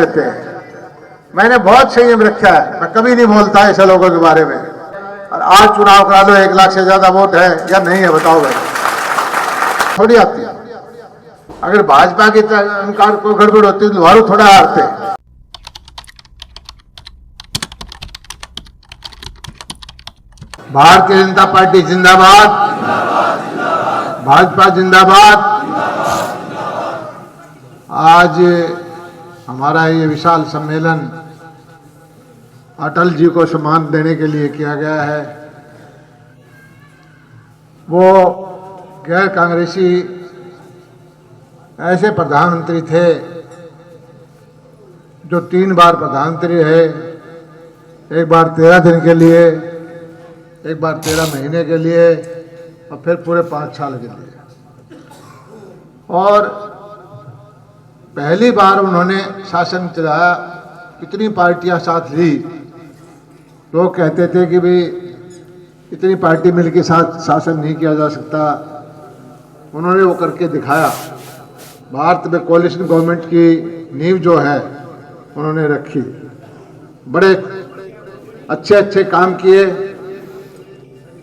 रहते हैं। मैंने बहुत संयम रखा है, मैं कभी नहीं बोलता ऐसे लोगों के बारे में। और आज चुनाव करा लो, 1 लाख से ज्यादा वोट है या नहीं है बताओ भाई, थोड़ी आती है। अगर भाजपा की इनकार कोई गड़बड़ होती तो वारू थोड़ा हारते। भारतीय जनता पार्टी जिंदाबाद, भाजपा जिंदाबाद। आज हमारा ये विशाल सम्मेलन अटल जी को सम्मान देने के लिए किया गया है। वो गैर कांग्रेसी ऐसे प्रधानमंत्री थे जो 3 बार प्रधानमंत्री रहे, एक बार 13 दिन के लिए, एक बार 13 महीने के लिए और फिर पूरे 5 साल के लिए। और पहली बार उन्होंने शासन चलाया, इतनी पार्टियां साथ ली। लोग कहते थे कि भाई इतनी पार्टी मिलकर साथ शासन नहीं किया जा सकता, उन्होंने वो करके दिखाया। भारत में कोalition गवर्नमेंट की नींव जो है उन्होंने रखी, बड़े अच्छे अच्छे काम किए।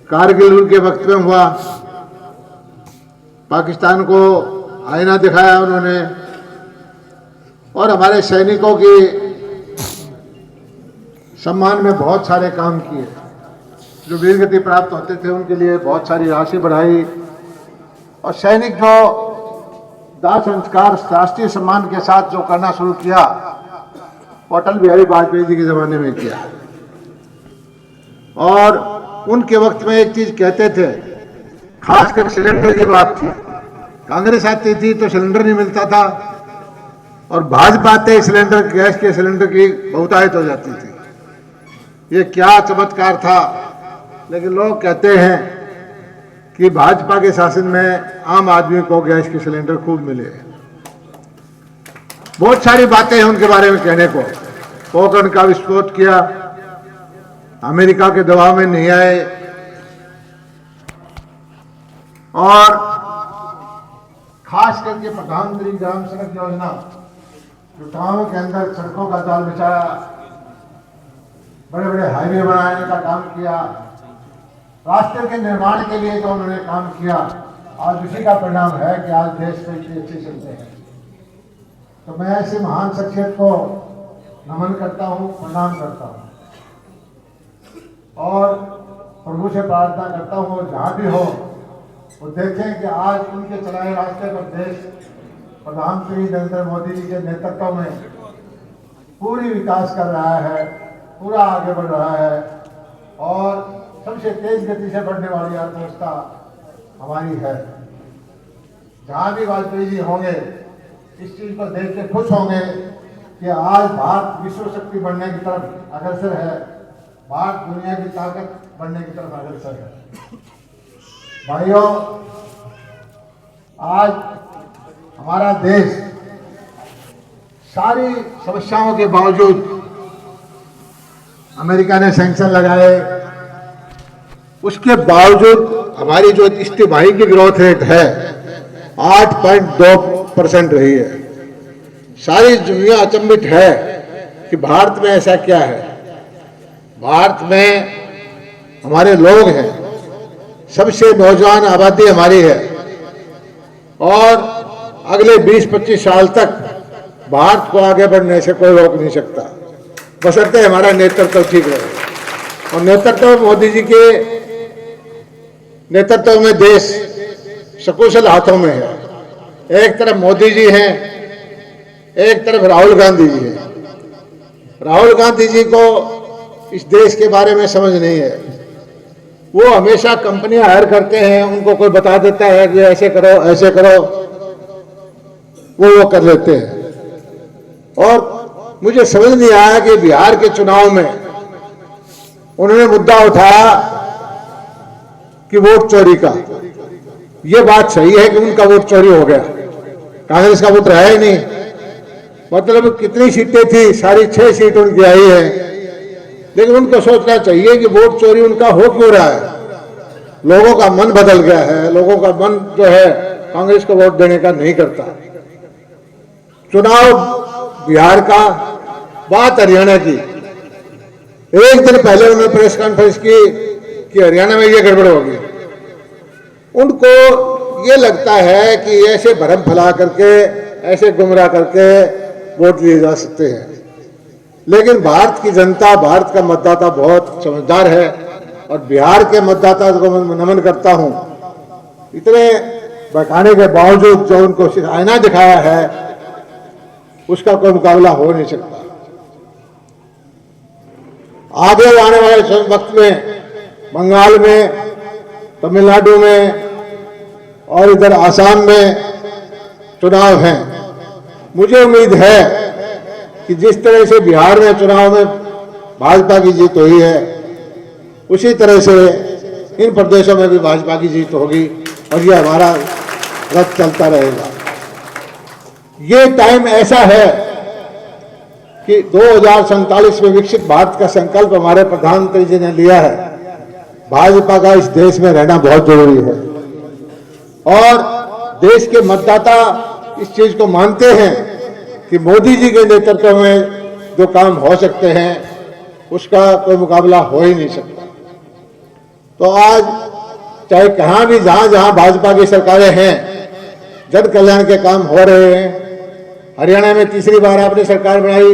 कारगिल के वक्त में हुआ, पाकिस्तान को आईना दिखाया उन्होंने, और हमारे सैनिकों की सम्मान में बहुत सारे काम किए। जो वीरगति प्राप्त होते थे उनके लिए बहुत सारी राशि बढ़ाई, और सैनिक जो दाह संस्कार राष्ट्रीय सम्मान के साथ जो करना शुरू किया, अटल बिहारी वाजपेयी जी के जमाने में किया। और उनके वक्त में एक चीज कहते थे, खासकर सिलेंडर की बात थी। कांग्रेस आती थी तो सिलेंडर नहीं मिलता था, और भाजपा आते सिलेंडर, गैस के सिलेंडर की बहुतायत हो जाती थी। ये क्या चमत्कार था। लेकिन लोग कहते हैं कि भाजपा के शासन में आम आदमी को गैस के सिलेंडर खूब मिले। बहुत सारी बातें हैं उनके बारे में कहने को। पोखरण का विस्फोट किया, अमेरिका के दबाव में नहीं आए, और खास करके प्रधानमंत्री ग्राम सड़क योजना, जो गांवों के अंदर सड़कों का जाल बिछाया, बड़े बड़े हाईवे बनाने का काम किया, रास्ते के निर्माण के लिए जो उन्होंने काम किया, आज उसी का परिणाम है कि आज देश में इतने अच्छे चलते हैं। तो मैं ऐसे महान शख्सियत को नमन करता हूँ, प्रणाम करता हूँ, और प्रभु से प्रार्थना करता हूँ जहाँ भी हो वो देखें कि आज उनके चलाए रास्ते पर देश प्रधानमंत्री नरेंद्र मोदी जी के नेतृत्व में पूरी विकास कर रहा है, पूरा आगे बढ़ रहा है, और सबसे तेज गति से बढ़ने वाली अर्थव्यवस्था हमारी है। जहां भी वाजपेयी जी होंगे इस चीज को देख के खुश होंगे कि आज भारत विश्व शक्ति बनने की तरफ अग्रसर है, भारत दुनिया की ताकत बनने की तरफ अग्रसर है। भाइयों, आज हमारा देश सारी समस्याओं के बावजूद, अमेरिका ने सैंक्शन लगाए, उसके बावजूद हमारी जो तिमाही की ग्रोथ रेट है 8.2% रही है। सारी दुनिया अचंभित है कि भारत में ऐसा क्या है। भारत में हमारे लोग हैं, सबसे नौजवान आबादी हमारी है, और अगले 20-25 साल तक भारत को आगे बढ़ने से कोई रोक नहीं सकता, बशर्ते हमारा नेतृत्व ठीक रहे। और नेतृत्व मोदी जी के नेतृत्व में देश सकुशल हाथों में है। एक तरफ मोदी जी हैं, एक तरफ राहुल गांधी जी हैं। राहुल गांधी जी को इस देश के बारे में समझ नहीं है। वो हमेशा कंपनियां हायर करते हैं, उनको कोई बता देता है कि ऐसे करो ऐसे करो, वो कर लेते हैं। और मुझे समझ नहीं आया कि बिहार के चुनाव में उन्होंने मुद्दा उठाया कि वोट चोरी का। ये बात सही है कि उनका वोट चोरी हो गया, कांग्रेस का वोट रहा ही नहीं। मतलब कितनी सीटें थी, सारी 6 सीट उनकी आई है, लेकिन उनको सोचना चाहिए कि वोट चोरी उनका हो क्यों रहा है। लोगों का मन बदल गया है, लोगों का मन जो है कांग्रेस को वोट देने का नहीं करता। चुनाव बिहार का बात हरियाणा की। एक दिन पहले उन्होंने प्रेस कॉन्फ्रेंस की कि हरियाणा में ये गड़बड़ होगी। उनको ये लगता है कि ऐसे भरम फैला करके, ऐसे गुमराह करके वोट लिए जा सकते हैं। लेकिन भारत की जनता, भारत का मतदाता बहुत समझदार है और बिहार के मतदाता को मैं नमन करता हूं। इतने बहकाने के बावजूद जो उनको आईना दिखाया है उसका कोई मुकाबला हो नहीं सकता। आगे आने वाले वक्त में बंगाल में, तमिलनाडु में और इधर आसाम में चुनाव हैं। मुझे उम्मीद है कि जिस तरह से बिहार में चुनाव में भाजपा की जीत हुई है, उसी तरह से इन प्रदेशों में भी भाजपा की जीत होगी और ये हमारा रथ चलता रहेगा। ये टाइम ऐसा है कि 2047 में विकसित भारत का संकल्प हमारे प्रधानमंत्री जी ने लिया है। भाजपा का इस देश में रहना बहुत जरूरी है और देश के मतदाता इस चीज को मानते हैं कि मोदी जी के नेतृत्व में जो काम हो सकते हैं उसका कोई मुकाबला हो ही नहीं सकता। तो आज चाहे कहां भी, जहां जहां भाजपा की सरकारें हैं, जन कल्याण के काम हो रहे हैं। हरियाणा में तीसरी बार आपने सरकार बनाई,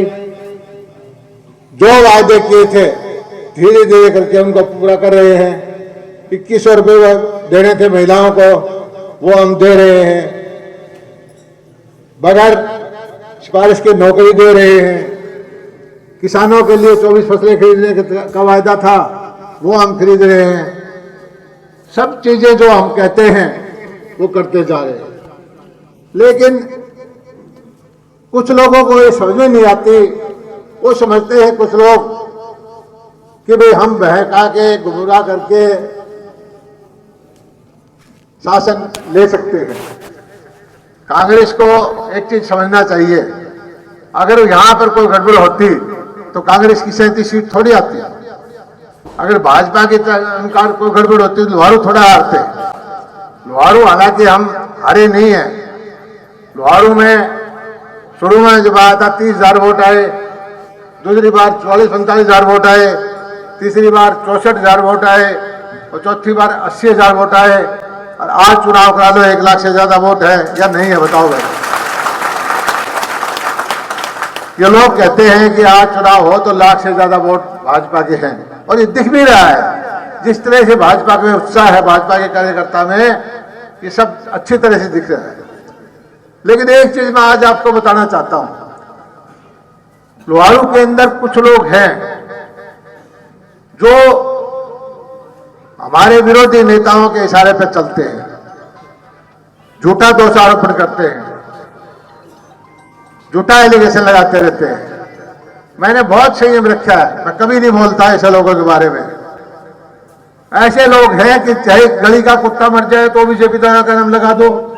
जो वादे किए थे धीरे धीरे करके उनको पूरा कर रहे हैं। 2100 रुपये देने थे महिलाओं को, वो हम दे रहे हैं। बगैर सिफारिश की नौकरी दे रहे हैं। किसानों के लिए 24 फसलें खरीदने का वायदा था, वो हम खरीद रहे हैं। सब चीजें जो हम कहते हैं वो करते जा रहे हैं। लेकिन कुछ लोगों को ये समझ में नहीं आती। वो समझते हैं कुछ लोग कि भाई हम बहका के, गुमराह करके शासन ले सकते हैं। कांग्रेस को एक चीज समझना चाहिए, अगर यहां पर कोई गड़बड़ होती तो कांग्रेस की 37 सीट थोड़ी आती। अगर भाजपा की अनुसार कोई गड़बड़ होती तो लोहारू थोड़ा हारते। लोहारू हालांकि हम हारे नहीं है। लोहारू में शुरू में जब आया था 30,000 वोट आए, दूसरी बार 44-45,000 वोट आए, तीसरी बार 64,000 वोट आए और चौथी बार 80,000 वोट आए। और आज चुनाव करा लो 1 लाख से ज्यादा वोट है या नहीं है, बताओ भाई। ये लोग कहते हैं कि आज चुनाव हो तो 1 लाख से ज्यादा वोट भाजपा के हैं और ये दिख भी रहा है। जिस तरह से भाजपा में उत्साह है, भाजपा के कार्यकर्ता में, ये सब अच्छी तरह से दिख रहा है। लेकिन एक चीज मैं आज आपको बताना चाहता हूं, लोहारू के अंदर कुछ लोग हैं जो हमारे विरोधी नेताओं के इशारे पर चलते हैं, झूठा दोषारोपण करते हैं, झूठा एलिगेशन लगाते रहते हैं। मैंने बहुत संयम रखा है, मैं कभी नहीं बोलता ऐसे लोगों के बारे में। ऐसे लोग हैं कि चाहे गली का कुत्ता मर जाए तो भी जेपी का नाम लगा दो,